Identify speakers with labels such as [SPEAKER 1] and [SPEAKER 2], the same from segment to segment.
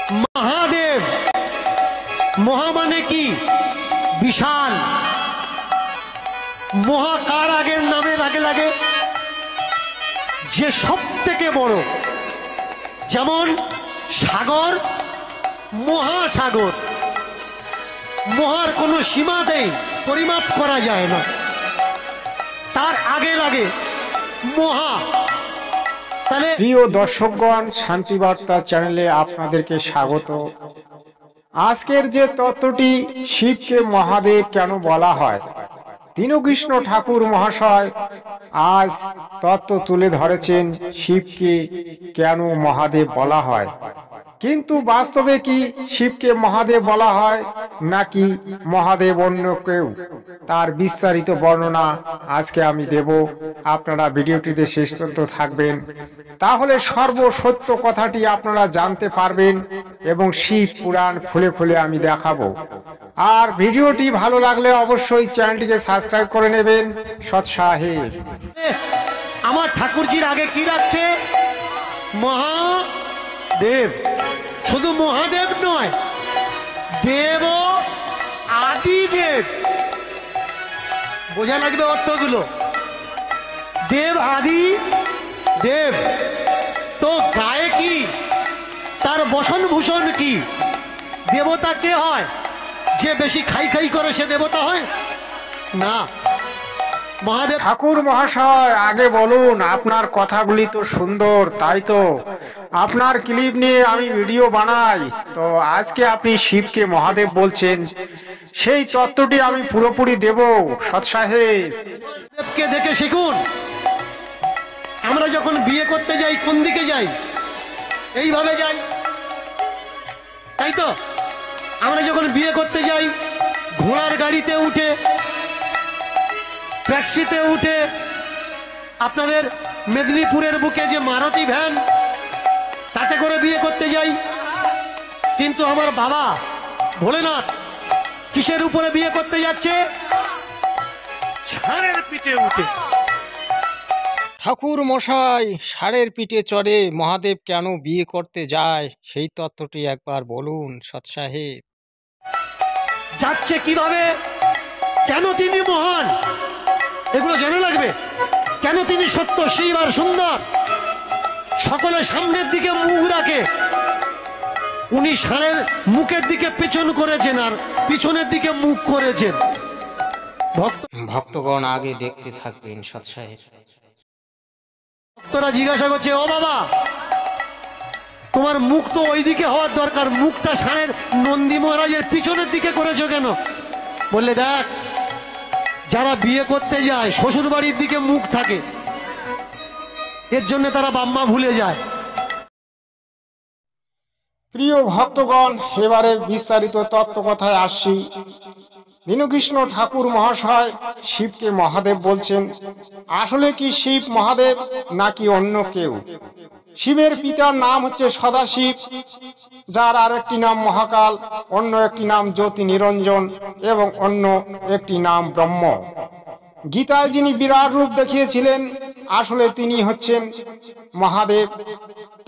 [SPEAKER 1] মহাদেব, মহা মানে কি? বিশাল। মহা কার আগের নামের আগে লাগে? যে সব থেকে বড়। যেমন সাগর, মহাসাগর, মহার কোনো সীমা নেই, পরিমাপ করা যায় না, তার আগে লাগে মহা। তাহলে
[SPEAKER 2] প্রিয় দর্শকগণ, শান্তিবার্তা চ্যানেলে আপনাদেরকে স্বাগত। আজকের যে তত্ত্বটি, শিবকে মহাদেব কেন বলা হয়, দীনকৃষ্ণ ঠাকুর মহাশয় আজ তত্ত্ব তুলে ধরেছেন শিবকে কেন মহাদেব বলা হয়। কিন্তু বাস্তবে কি শিবকে মহাদেব বলা হয় নাকি মহাদেব অন্য কেউ, তার বিস্তারিত বর্ণনা আজকে আমি দেব। আপনারা ভিডিওটিতে শেষ পর্যন্ত থাকবেন, তাহলে সর্বসত্য কথাটি আপনারা জানতে পারবেন এবং শিব পুরাণ খুলে খুলে আমি দেখাবো। আর ভিডিওটি ভালো লাগলে অবশ্যই চ্যানেলটিকে সাবস্ক্রাইব করে নেবেন। সৎসাহেব।
[SPEAKER 1] আমার ঠাকুরজির আগে কি রাখছে? মহাদেব। শুধু মহাদেব নয়, দেব আদিদেব। বোঝা লাগবে অর্থগুলো। দেব আদি দেব। তো গায়ে কি, তার বসন ভূষণ কি? দেবতা কে হয়? যে বেশি খাই খাই করে সে দেবতা হয় না। মহাদেব।
[SPEAKER 2] ঠাকুর মহাশয় আগে বলুন, আপনার কথাগুলি তো সুন্দর, তাই তো আপনার ক্লিপ নিয়ে আমি ভিডিও বানাই। তো আজকে আপনি শিবকে মহাদেব বলছেন, সেই তত্ত্বটি আমি পুরোপুরি দেব। সৎসাহেব।
[SPEAKER 1] দেবকে দেখে শিখুন। আমরা যখন বিয়ে করতে যাই কোন দিকে যাই? এইভাবে যাই, তাই তো? আমরা যখন বিয়ে করতে যাই ঘোড়ার গাড়িতে উঠে, ট্যাক্সিতে উঠে, আপনাদের মেদিনীপুরের বুকে যে মারুতি ভ্যান, তাতে করে বিয়ে করতে যাই। কিন্তু আমার বাবা ভোলেনাথ কিসের উপরে বিয়ে করতে যাচ্ছে? ষাঁড়ের পিঠে উঠে।
[SPEAKER 2] ঠাকুর মশাই ষাঁড়ের পিঠে চড়ে মহাদেব কেন বিয়ে করতে যায়, সেই তত্ত্বটি একবার বলুন। সৎসাহেব।
[SPEAKER 1] যাচ্ছে কিভাবে, কেন তিনি মহান, এগুলো জানা লাগবে। কেন তিনি সত্য, শিব আর সুন্দর, সকলের সামনের দিকে মুখ রাখে। উনি ষাঁড়ের মুখের দিকে পেছন করেছেন আর পিছনের দিকে মুখ করেছেন।
[SPEAKER 2] ভক্তগণ আগে দেখতে থাকবেন। সৎসাহেব।
[SPEAKER 1] ভক্তরা জিজ্ঞাসা করছে, ও বাবা, তোমার মুখ তো ওইদিকে হওয়ার দরকার, মুখটা ষাঁড়ের নন্দী মহারাজের পিছনের দিকে করেছো কেন? বললে, দেখ, যারা বিয়ে করতে যায় শ্বশুর বাড়ির দিকে মুখ থাকে, এর জন্য তারা বাম্মা ভুলে যায়।
[SPEAKER 2] প্রিয় ভক্তগণ, এবারে বিস্তারিত তত্ত্ব কথায় আসছি। দীনকৃষ্ণ ঠাকুর মহাশয় শিবকে মহাদেব বলছেন। আসলে কি শিব মহাদেব নাকি অন্য কেউ? শিবের পিতার নাম হচ্ছে সদাশিব, যার আরেকটি নাম মহাকাল, অন্য একটি নাম জ্যোতি নিরঞ্জন এবং অন্য একটি নাম ব্রহ্ম। গীতায় যিনি বিরাট রূপ দেখিয়েছিলেন, আসলে তিনি হচ্ছেন মহাদেব।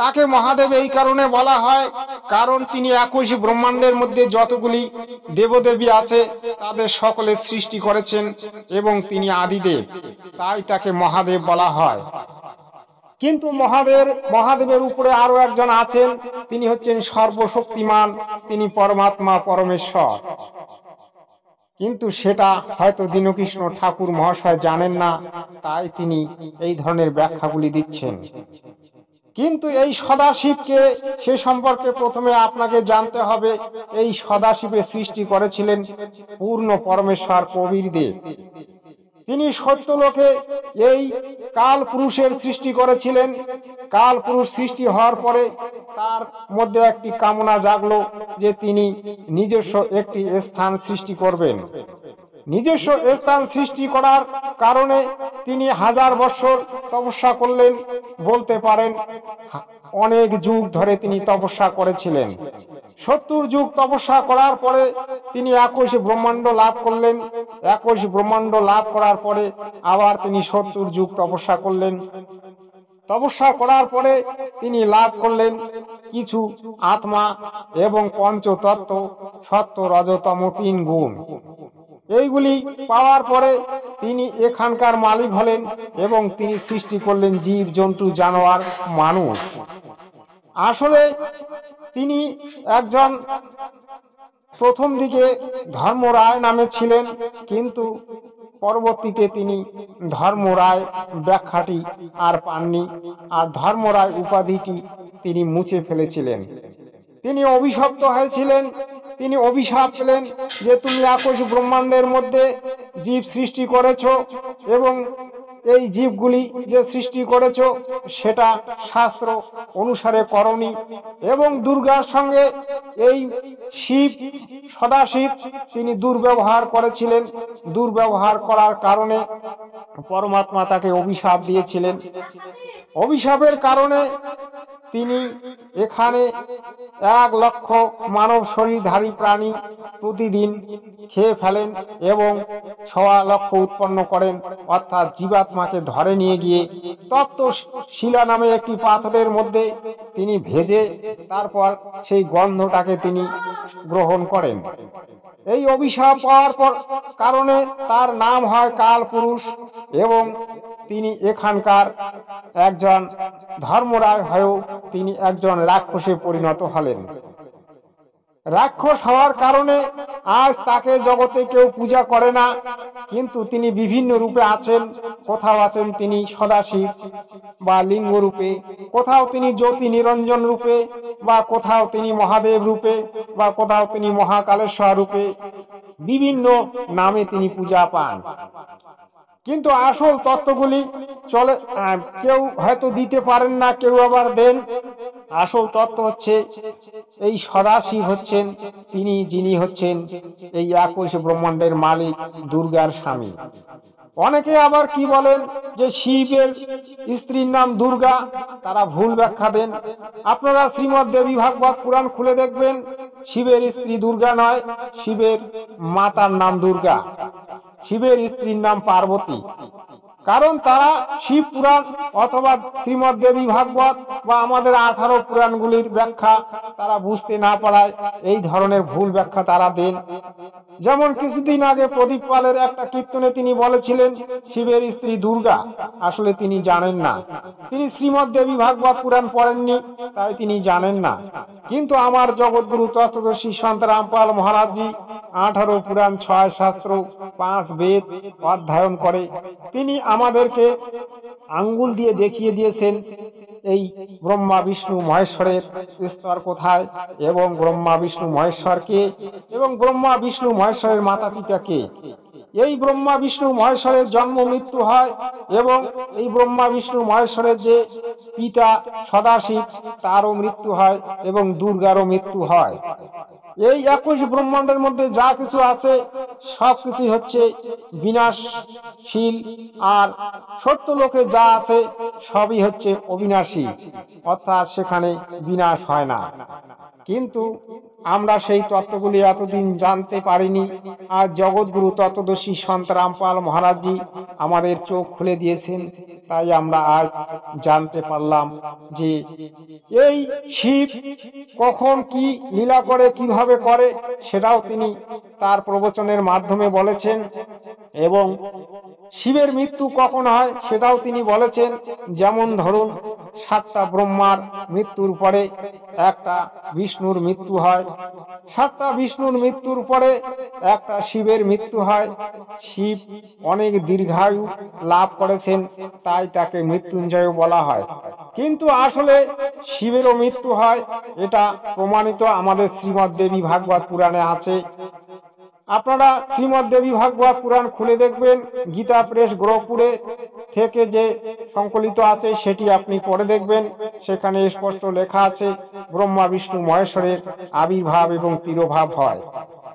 [SPEAKER 2] তাকে মহাদেব এই কারণে বলা হয় কারণ তিনি 21 ব্রহ্মাণ্ডের মধ্যে যতগুলি দেবদেবী আছে তাদের সকলের সৃষ্টি করেছেন এবং তিনি আদিদেব, তাই তাকে মহাদেব বলা হয়। কিন্তু মহাদেবের উপরে আরো একজন আছেন, তিনি হচ্ছেন সর্বশক্তিমান, তিনি পরমাত্মা, পরমেশ্বর। কিন্তু সেটা হয়তো দীনকৃষ্ণ ঠাকুর মহাশয় জানেন না, তাই তিনি এই ধরনের ব্যাখ্যাগুলি দিচ্ছেন। কিন্তু এই সদাশিবকে, সে সম্পর্কে প্রথমে আপনাকে জানতে হবে। এই সদাশিবের সৃষ্টি করেছিলেন পূর্ণ পরমেশ্বর কবির দেব। তিনি সত্যলোকে এই কাল পুরুষের সৃষ্টি করেছিলেন। কাল পুরুষ সৃষ্টি হওয়ার পরে তার মধ্যে একটি কামনা জাগলো যে তিনি নিজস্ব একটি স্থান সৃষ্টি করবেন। নিজস্ব স্থান সৃষ্টি করার কারণে তিনি 1000 বছর তপস্যা করলেন। বলতে পারেন অনেক যুগ ধরে তিনি তপস্যা করেছিলেন। 70 যুগ তপস্যা করার পরে তিনি 21 ব্রহ্মাণ্ড লাভ করলেন। 21 ব্রহ্মাণ্ড লাভ করার পরে আবার তিনি 70 যুগ তপস্যা করলেন। তপস্যা করার পরে তিনি লাভ করলেন কিছু আত্মা এবং পঞ্চতত্ত্ব, সত্য, রজতম 3 গুণ। এইগুলি পাওয়ার পরে তিনি এখানকার মালিক হলেন এবং তিনি সৃষ্টি করলেন জীব, জন্তু, জানোয়ার, মানুষ। আসলে তিনি একজন প্রথম দিকে ধর্মরায় নামে ছিলেন, কিন্তু পরবর্তীতে তিনি ধর্মরায় ব্যাখ্যাটি আর পাননি, আর ধর্মরায় উপাধিটি তিনি মুছে ফেলেছিলেন। তিনি অভিশপ্ত হয়েছিলেন, তিনি অভিশাপ পেলেন যে তুমি আকাশ ব্রহ্মাণ্ডের মধ্যে জীব সৃষ্টি করেছ এবং এই জীবগুলি যে সৃষ্টি করেছ সেটা শাস্ত্র অনুসারে করনি। এবং দুর্গার সঙ্গে এই শিব, সদাশিব, তিনি দুর্ব্যবহার করেছিলেন। দুর্ব্যবহার করার কারণে পরমাত্মা তাকে অভিশাপ দিয়েছিলেন। অভিশাপের কারণে তিনি এখানে 1 লক্ষ মানব শরীরধারী প্রাণী প্রতিদিন খেয়ে ফেলেন এবং 1.25 লক্ষ উৎপন্ন করেন, অর্থাৎ জীবাত্মাকে ধরে নিয়ে গিয়ে তপ্ত শিলা নামে একটি পাথরের মধ্যে তিনি ভেজে তারপর সেই গন্ধটাকে তিনি গ্রহণ করেন। এই অভিশাপ পাওয়ার পর কারণে তার নাম হয় কালপুরুষ এবং তিনি এখানকার একজন ধর্মরায় হয়েও তিনি একজন রাক্ষসে পরিণত হলেন। রাক্ষস হওয়ার কারণে আজ তাকে জগতে কেউ পূজা করে না, কিন্তু তিনি বিভিন্ন রূপে আছেন। কোথাও আছেন তিনি সদাশিব বা লিঙ্গ রূপে, কোথাও তিনি জ্যোতি নিরঞ্জন রূপে, বা কোথাও তিনি মহাদেব রূপে, বা কোথাও তিনি মহাকালেশ্বর রূপে, বিভিন্ন নামে তিনি পূজা পান। কিন্তু আসল তত্ত্বগুলি চলে কেউ হয়তো দিতে পারেন না, কেউ আবার দেন। আসল তত্ত্ব হচ্ছে এই সদাশিব হচ্ছেন তিনি, যিনি হচ্ছেন এই 21 ব্রহ্মাণ্ডের মালিক, দুর্গার স্বামী। অনেকে আবার কি বলেন যে শিবের স্ত্রীর নাম দুর্গা, তারা ভুল ব্যাখ্যা দেন। আপনারা শ্রীমদ্ দেবী ভাগবত পুরাণ খুলে দেখবেন, শিবের স্ত্রী দুর্গা নয়, শিবের মাতার নাম দুর্গা, শিবের স্ত্রীর নাম পার্বতী। কারণ তারা শিব পুরাণ অথবা শ্রীমদ্ দেবী ভাগবত বা আমাদের 18 পুরাণগুলির ব্যাখ্যা তারা বুঝতে না পারায় এই ধরনের ভুল ব্যাখ্যা তারা দেন। যেমন কিছুদিন আগে প্রদীপ পালের একটা কীর্তনে তিনি বলেছিলেন শিবের স্ত্রী দুর্গা, আসলে তিনি জানেন না, তিনি শ্রীমদ্ দেবী ভাগবত পুরাণ পড়েননি, তাই তিনি জানেন না। কিন্তু আমার জগৎগুরু তত্ত্বদর্শী সন্ত রামপাল মহারাজজি 18 পুরাণ, 6 শাস্ত্র, 5 বেদ অধ্যয়ন করে তিনি আমাদেরকে আঙ্গুল দিয়ে দেখিয়ে দিয়েছেন এই ব্রহ্মা বিষ্ণু মহেশ্বরের স্তর কোথায়, এবং ব্রহ্মা বিষ্ণু মহেশ্বরকে, এবং ব্রহ্মা বিষ্ণু মহেশ্বরের মাতা পিতাকে। এই ব্রহ্মা বিষ্ণু মহেশ্বরের জন্ম মৃত্যু হয়, এবং এই ব্রহ্মা বিষ্ণু মহেশ্বরের যে পিতা সদাশিব তারও মৃত্যু হয়, এবং দুর্গারও মৃত্যু হয়। এই 21 ব্রহ্মাণ্ডের মধ্যে যা কিছু আছে সব কিছুই হচ্ছে বিনাশশীল, আর সত্য লোকে যা আছে সবই হচ্ছে অবিনাশী, অর্থাৎ সেখানে বিনাশ হয় না। কিন্তু আমরা সেই তত্ত্বগুলি এতদিন জানতে পারিনি। আর জগৎগুরু তত্ত্বদর্শী সন্ত রামপাল মহারাজজি আমাদের চোখ খুলে দিয়েছেন, তাই আমরা আজ জানতে পারলাম যে এই শিব কখন কি লীলা করে, কিভাবে করে, সেটাও তিনি তার প্রবচনের মাধ্যমে বলেছেন। এবং শিবের মৃত্যু কখন হয় সেটাও তিনি বলেছেন। যেমন ধরুন 7টা ব্রহ্মার মৃত্যুর পরে একটা বিষ্ণুর মৃত্যু হয়, 7টা বিষ্ণুর মৃত্যুর পরে একটা শিবের মৃত্যু হয়। শিব অনেক দীর্ঘায়ু লাভ করেছেন, তাই তাকে মৃত্যুঞ্জয় বলা হয়। কিন্তু আসলে শিবেরও মৃত্যু হয়, এটা প্রমাণিত আমাদের শ্রীমদ্ দেবী ভাগবত পুরাণে আছে। আপনারা শ্রীমদ্ দেবী ভাগবত পুরাণ খুলে দেখবেন, গীতা প্রেস গোরখপুরে থেকে যে সংকলিত আছে সেটি আপনি পড়ে দেখবেন। সেখানে স্পষ্ট লেখা আছে ব্রহ্মা বিষ্ণু মহেশ্বরের আবির্ভাব এবং তিরোভাব হয়।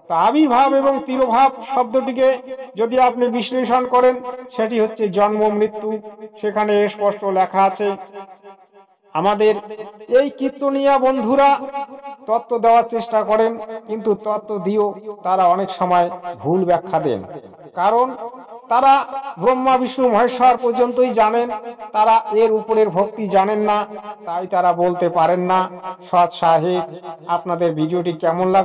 [SPEAKER 2] তো আবির্ভাব এবং তিরোভাব শব্দটিকে যদি আপনি বিশ্লেষণ করেন, সেটি হচ্ছে জন্ম মৃত্যু। সেখানে স্পষ্ট লেখা আছে। আমাদের এই কীর্তনিয়া বন্ধুরা তত্ত্ব দেওয়ার চেষ্টা করেন, কিন্তু তত্ত্ব দিয়েও তারা অনেক সময় ভুল ব্যাখ্যা দেন। কারণ তারা ব্রহ্মা বিষ্ণু মহেশ্বর পর্যন্তই জানেন, তারা এর উপরের ভক্তি জানেন না, তাই তারা বলতে পারেন না। সৎ সাহেব, আপনাদের ভিডিওটি কেমন লাগলো?